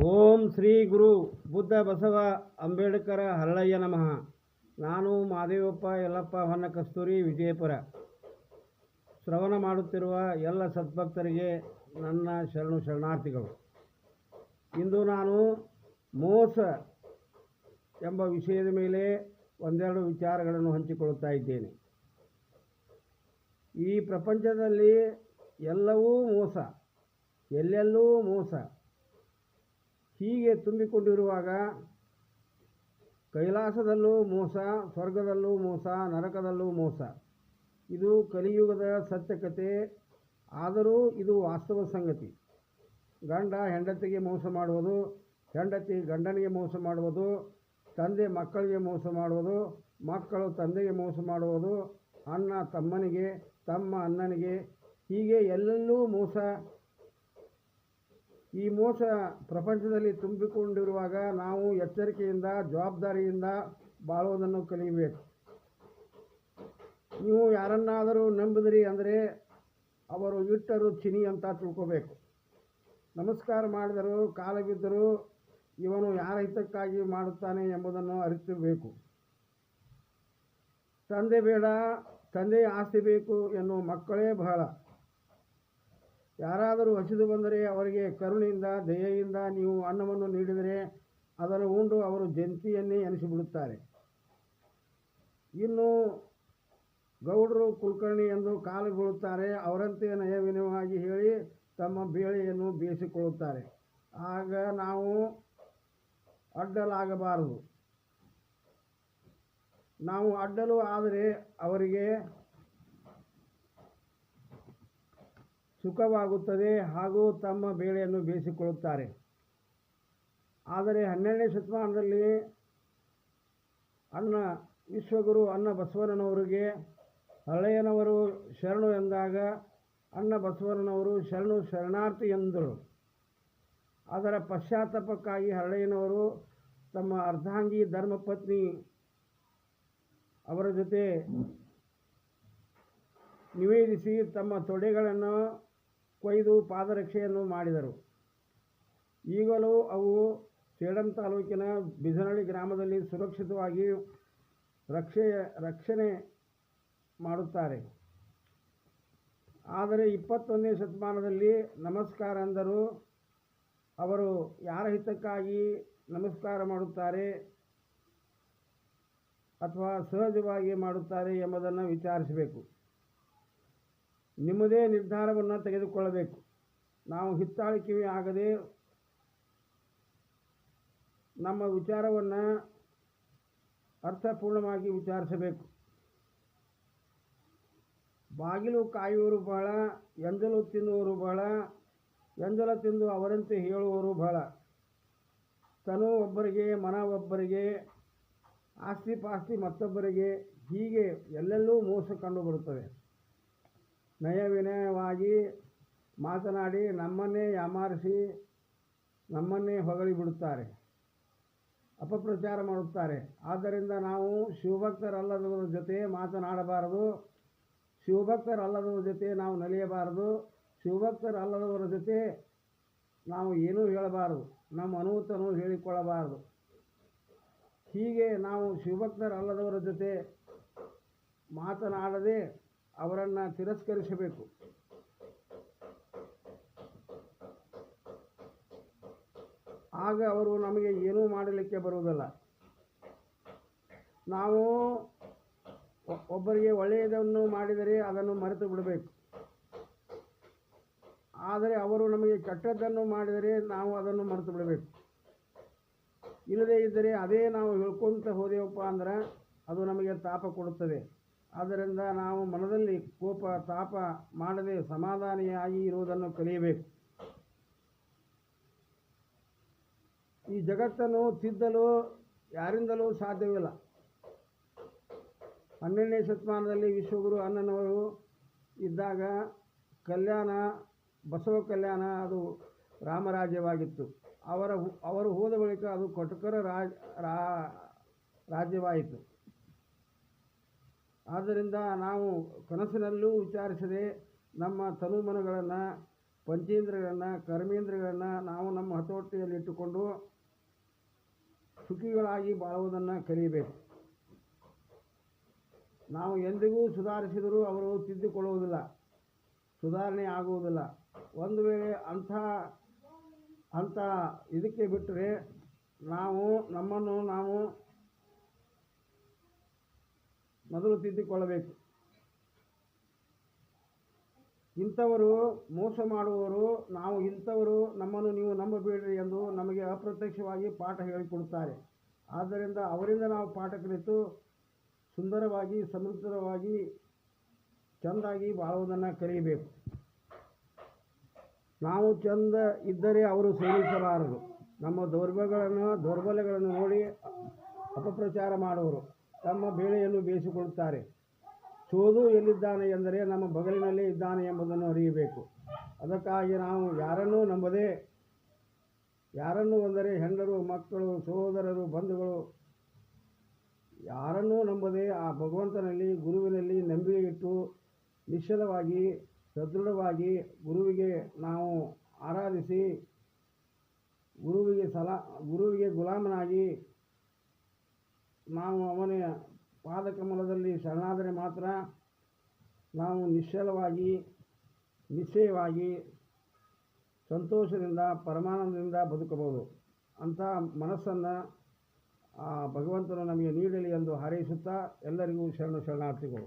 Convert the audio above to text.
ಓಂ ಶ್ರೀ ಗುರು ಬುದ್ಧ ಬಸವ ಅಂಬೇಡ್ಕರ ಹರಳಯ್ಯ ನಮಃ. ನಾನು ಮಾದೇವಪ್ಪ ಯಲ್ಲಪ್ಪ ಹೊನ್ನ ಕಸ್ತೂರಿ ವಿಜಯಪುರ. ಶ್ರವಣ ಮಾಡುತ್ತಿರುವ ಎಲ್ಲ ಸದ್ಭಕ್ತರಿಗೆ ನನ್ನ ಶರಣಾರ್ಥಿಗಳು. ಇಂದು ನಾನು ಮೋಸ ಎಂಬ ವಿಷಯದ ಮೇಲೆ ಒಂದೆರಡು ವಿಚಾರಗಳನ್ನು ಹಂಚಿಕೊಳ್ಳುತ್ತಾ ಇದ್ದೇನೆ. ಈ ಪ್ರಪಂಚದಲ್ಲಿ ಎಲ್ಲವೂ ಮೋಸ, ಎಲ್ಲೆಲ್ಲೂ ಮೋಸ ಹೀಗೆ ತುಂಬಿಕೊಂಡಿರುವಾಗ ಕೈಲಾಸದಲ್ಲೂ ಮೋಸ, ಸ್ವರ್ಗದಲ್ಲೂ ಮೋಸ, ನರಕದಲ್ಲೂ ಮೋಸ. ಇದು ಕಲಿಯುಗದ ಸತ್ಯಕತೆ. ಆದರೂ ಇದು ವಾಸ್ತವ ಸಂಗತಿ. ಗಂಡ ಹೆಂಡತಿಗೆ ಮೋಸ ಮಾಡುವುದು, ಹೆಂಡತಿ ಗಂಡನಿಗೆ ಮೋಸ ಮಾಡುವುದು, ತಂದೆ ಮಕ್ಕಳಿಗೆ ಮೋಸ ಮಾಡುವುದು, ಮಕ್ಕಳು ತಂದೆಗೆ ಮೋಸ ಮಾಡುವುದು, ಅಣ್ಣ ತಮ್ಮನಿಗೆ, ತಮ್ಮ ಅಣ್ಣನಿಗೆ, ಹೀಗೆ ಎಲ್ಲೆಲ್ಲೂ ಮೋಸ. ಈ ಮೋಸ ಪ್ರಪಂಚದಲ್ಲಿ ತುಂಬಿಕೊಂಡಿರುವಾಗ ನಾವು ಎಚ್ಚರಿಕೆಯಿಂದ ಜವಾಬ್ದಾರಿಯಿಂದ ಬಾಳುವುದನ್ನು ಕಲಿಯಬೇಕು. ನೀವು ಯಾರನ್ನಾದರೂ ನಂಬಿದ್ರಿ ಅಂದರೆ ಅವರು ಇಟ್ಟರು ಚಿನಿ ಅಂತ ತಿಳ್ಕೋಬೇಕು. ನಮಸ್ಕಾರ ಮಾಡಿದರು, ಕಾಲ ಬಿದ್ದರೂ ಇವನು ಯಾರ ಹಿತಕ್ಕಾಗಿ ಮಾಡುತ್ತಾನೆ ಎಂಬುದನ್ನು ಅರಿತಿರಬೇಕು. ತಂದೆ ಬೇಡ, ತಂದೆಯ ಆಸ್ತಿ ಬೇಕು ಎನ್ನುವ ಮಕ್ಕಳೇ ಬಹಳ. ಯಾರಾದರೂ ಹಸಿದು ಬಂದರೆ ಅವರಿಗೆ ಕರುಣೆಯಿಂದ ದಯೆಯಿಂದ ನೀವು ಅನ್ನವನ್ನು ನೀಡಿದರೆ ಅದನ್ನು ಉಂಡು ಅವರು ಜಂತಿಯನ್ನೇ ಎನಿಸಿಬಿಡುತ್ತಾರೆ. ಇನ್ನು ಗೌಡರು ಕುಲಕರ್ಣಿ ಎಂದು ಕಾಲು ಬೀಳುತ್ತಾರೆ. ಅವರಂತೆ ನಯವಿನಯವಾಗಿ ಹೇಳಿ ತಮ್ಮ ಬೇಳೆಯನ್ನು ಬೇಯಿಸಿಕೊಳ್ಳುತ್ತಾರೆ. ಆಗ ನಾವು ಅಡ್ಡಲಾಗಬಾರದು. ನಾವು ಅಡ್ಡಲು ಆದರೆ ಅವರಿಗೆ ಸುಖವಾಗುತ್ತದೆ ಹಾಗೂ ತಮ್ಮ ಬೇಳೆಯನ್ನು ಬೇಯಿಸಿಕೊಳ್ಳುತ್ತಾರೆ. ಆದರೆ 12ನೇ ಶತಮಾನದಲ್ಲಿ ಅಣ್ಣ ವಿಶ್ವಗುರು ಅಣ್ಣ ಬಸವಣ್ಣನವರಿಗೆ ಹರಳಯ್ಯನವರು ಶರಣು ಎಂದಾಗ ಅಣ್ಣ ಬಸವಣ್ಣನವರು ಶರಣಾರ್ಥಿ ಎಂದರು. ಅದರ ಪಶ್ಚಾತ್ತಾಪಕ್ಕಾಗಿ ಹರಳಯ್ಯನವರು ತಮ್ಮ ಅರ್ಧಾಂಗಿ ಧರ್ಮಪತ್ನಿ ಅವರ ಜೊತೆ ನಿವೇದಿಸಿ ತಮ್ಮ ತೊಡೆಗಳನ್ನು ಕೊಯ್ದು ಪಾದರಕ್ಷೆಯನ್ನು ಮಾಡಿದರು. ಈಗಲೂ ಅವು ಸೇಡಂ ತಾಲೂಕಿನ ಬಿಜನಹಳ್ಳಿ ಗ್ರಾಮದಲ್ಲಿ ಸುರಕ್ಷಿತವಾಗಿ ರಕ್ಷಣೆ ಮಾಡುತ್ತಾರೆ. ಆದರೆ 21ನೇ ಶತಮಾನದಲ್ಲಿ ನಮಸ್ಕಾರ ಅಂದರು. ಅವರು ಯಾರ ಹಿತಕ್ಕಾಗಿ ನಮಸ್ಕಾರ ಮಾಡುತ್ತಾರೆ ಅಥವಾ ಸಹಜವಾಗಿ ಮಾಡುತ್ತಾರೆ ಎಂಬುದನ್ನು ವಿಚಾರಿಸಬೇಕು. ನಿಮ್ಮದೇ ನಿರ್ಧಾರವನ್ನು ತೆಗೆದುಕೊಳ್ಳಬೇಕು. ನಾವು ಹಿತ್ತಾಳಿಕೆಯೇ ಆಗದೆ ನಮ್ಮ ವಿಚಾರವನ್ನು ಅರ್ಥಪೂರ್ಣವಾಗಿ ವಿಚಾರಿಸಬೇಕು. ಬಾಗಿಲು ಕಾಯುವವರು ಬಹಳ, ಎಂಜಲು ತಿನ್ನುವವರು ಬಹಳ, ಎಂಜಲ ತಿಂದು ಅವರಂತೆ ಹೇಳುವವರು ಬಹಳ. ತನು ಒಬ್ಬರಿಗೆ, ಮನ ಒಬ್ಬರಿಗೆ, ಆಸ್ತಿ ಪಾಸ್ತಿ ಮತ್ತೊಬ್ಬರಿಗೆ, ಹೀಗೆ ಎಲ್ಲೆಲ್ಲೂ ಮೋಸ ಕಂಡುಬರುತ್ತದೆ. ನಯವಿನಯವಾಗಿ ಮಾತನಾಡಿ ನಮ್ಮನ್ನೇ ಯಾಮಾರಿಸಿ ನಮ್ಮನ್ನೇ ಹೊಗಳಿ ಬಿಡುತ್ತಾರೆ, ಅಪಪ್ರಚಾರ ಮಾಡುತ್ತಾರೆ. ಆದ್ದರಿಂದ ನಾವು ಶಿವಭಕ್ತರಲ್ಲದವರ ಜೊತೆ ಮಾತನಾಡಬಾರದು, ಶಿವಭಕ್ತರಲ್ಲದವರ ಜೊತೆ ನಾವು ನಲಿಯಬಾರದು, ಶಿವಭಕ್ತರಲ್ಲದವರ ಜೊತೆ ನಾವು ಏನೂ ಹೇಳಬಾರದು, ನಮ್ಮ ಅನುಭವವನ್ನು ಹೇಳಿಕೊಳ್ಳಬಾರದು. ಹೀಗೆ ನಾವು ಶಿವಭಕ್ತರಲ್ಲದವರ ಜೊತೆ ಮಾತನಾಡದೆ ಅವರನ್ನು ತಿರಸ್ಕರಿಸಬೇಕು. ಆಗ ಅವರು ನಮಗೆ ಏನೂ ಮಾಡಲಿಕ್ಕೆ ಬರುವುದಿಲ್ಲ. ನಾವು ಒಬ್ಬರಿಗೆ ಒಳ್ಳೆಯದನ್ನು ಮಾಡಿದರೆ ಅದನ್ನು ಮರೆತು ಬಿಡಬೇಕು. ಆದರೆ ಅವರು ನಮಗೆ ಕೆಟ್ಟದ್ದನ್ನು ಮಾಡಿದರೆ ನಾವು ಅದನ್ನು ಮರೆತು ಬಿಡಬೇಕು. ಇಲ್ಲದೇ ಇದ್ದರೆ ಅದೇ ನಾವು ಹೇಳ್ಕೊತ ಹೋದೆವಪ್ಪ ಅಂದ್ರೆ ಅದು ನಮಗೆ ತಾಪ ಕೊಡುತ್ತದೆ. ಆದ್ದರಿಂದ ನಾವು ಮನದಲ್ಲಿ ಕೋಪ ತಾಪ ಮಾಡದೆ ಸಮಾಧಾನಿಯಾಗಿ ಇರುವುದನ್ನು ಕಲಿಯಬೇಕು. ಈ ಜಗತ್ತನ್ನು ತಿದ್ದಲು ಯಾರಿಂದಲೂ ಸಾಧ್ಯವಿಲ್ಲ. 12ನೇ ಶತಮಾನದಲ್ಲಿ ವಿಶ್ವಗುರು ಅಣ್ಣನವರು ಇದ್ದಾಗ ಬಸವ ಕಲ್ಯಾಣ ಅದು ರಾಮರಾಜ್ಯವಾಗಿತ್ತು. ಅವರು ಹೋದ ಬಳಿಕ ಅದು ಕೊಟಕರ ರಾಜ್ಯವಾಯಿತು. ಆದ್ದರಿಂದ ನಾವು ಕನಸಿನಲ್ಲೂ ವಿಚಾರಿಸದೆ ನಮ್ಮ ತನುಮನಗಳನ್ನು ಪಂಚೇಂದ್ರಿಯಗಳನ್ನು ಕರ್ಮೇಂದ್ರಿಯಗಳನ್ನು ನಾವು ನಮ್ಮ ಹತೋಟಿಯಲ್ಲಿಟ್ಟುಕೊಂಡು ಸುಖಿಗಳಾಗಿ ಬಾಳುವುದನ್ನು ಕಲಿಯಬೇಕು. ನಾವು ಎಂದಿಗೂ ಸುಧಾರಿಸಿದರೂ ಅವರು ತಿದ್ದುಕೊಳ್ಳುವುದಿಲ್ಲ, ಸುಧಾರಣೆ ಆಗುವುದಿಲ್ಲ. ಒಂದು ವೇಳೆ ಅಂಥ ಇದಕ್ಕೆ ಬಿಟ್ಟರೆ ನಾವು ನಮ್ಮನ್ನು ನಾವು ಮೊದಲು ತಿದ್ದಿಕೊಳ್ಳಬೇಕು. ಇಂಥವರು ಮೋಸ ಮಾಡುವವರು, ನಾವು ಇಂಥವರು ನಮ್ಮನ್ನು ನೀವು ನಂಬಬೇಡ್ರಿ ಎಂದು ನಮಗೆ ಅಪ್ರತ್ಯಕ್ಷವಾಗಿ ಪಾಠ ಹೇಳಿಕೊಡುತ್ತಾರೆ. ಆದ್ದರಿಂದ ಅವರಿಂದ ನಾವು ಪಾಠ ಕಲಿತು ಸುಂದರವಾಗಿ ಸಮೃದ್ಧವಾಗಿ ಚೆಂದಾಗಿ ಬಾಳುವುದನ್ನು ಕಲಿಯಬೇಕು. ನಾವು ಚೆಂದ ಇದ್ದರೆ ಅವರು ಸೇವಿಸಬಾರದು. ನಮ್ಮ ದೌರ್ಬಲ್ಯಗಳನ್ನು ನೋಡಿ ಅಪಪ್ರಚಾರ ಮಾಡುವರು, ತಮ್ಮ ಬೇಳೆಯನ್ನು ಬೇಯಿಸಿಕೊಳ್ಳುತ್ತಾರೆ. ಸೋದು ಎಲ್ಲಿದ್ದಾನೆ ಎಂದರೆ ನಮ್ಮ ಬಗಲಿನಲ್ಲೇ ಇದ್ದಾನೆ ಎಂಬುದನ್ನು ಅರಿಯಬೇಕು. ಅದಕ್ಕಾಗಿ ನಾವು ಯಾರನ್ನೂ ಅಂದರೆ ಹೆಂಡರು, ಮಕ್ಕಳು, ಸಹೋದರರು, ಬಂಧುಗಳು ಯಾರನ್ನೂ ನಂಬದೆ ಆ ಭಗವಂತನಲ್ಲಿ ಗುರುವಿನಲ್ಲಿ ನಂಬಿಕೆ ಇಟ್ಟು ನಿಶ್ಚಲವಾಗಿ ಸದೃಢವಾಗಿ ಗುರುವಿಗೆ ನಾವು ಆರಾಧಿಸಿ ಗುರುವಿಗೆ ಗುಲಾಮನಾಗಿ ನಾವು ಅವನ ಪಾದಕಮಲದಲ್ಲಿ ಶರಣಾದರೆ ಮಾತ್ರ ನಾವು ನಿಶ್ಚಲವಾಗಿ ನಿಶ್ಚಯವಾಗಿ ಸಂತೋಷದಿಂದ ಪರಮಾನಂದದಿಂದ ಬದುಕಬಹುದು. ಅಂಥ ಮನಸ್ಸನ್ನು ಭಗವಂತನು ನಮಗೆ ನೀಡಲಿ ಎಂದು ಹಾರೈಸುತ್ತಾ ಎಲ್ಲರಿಗೂ ಶರಣಾರ್ಥಿಗಳು.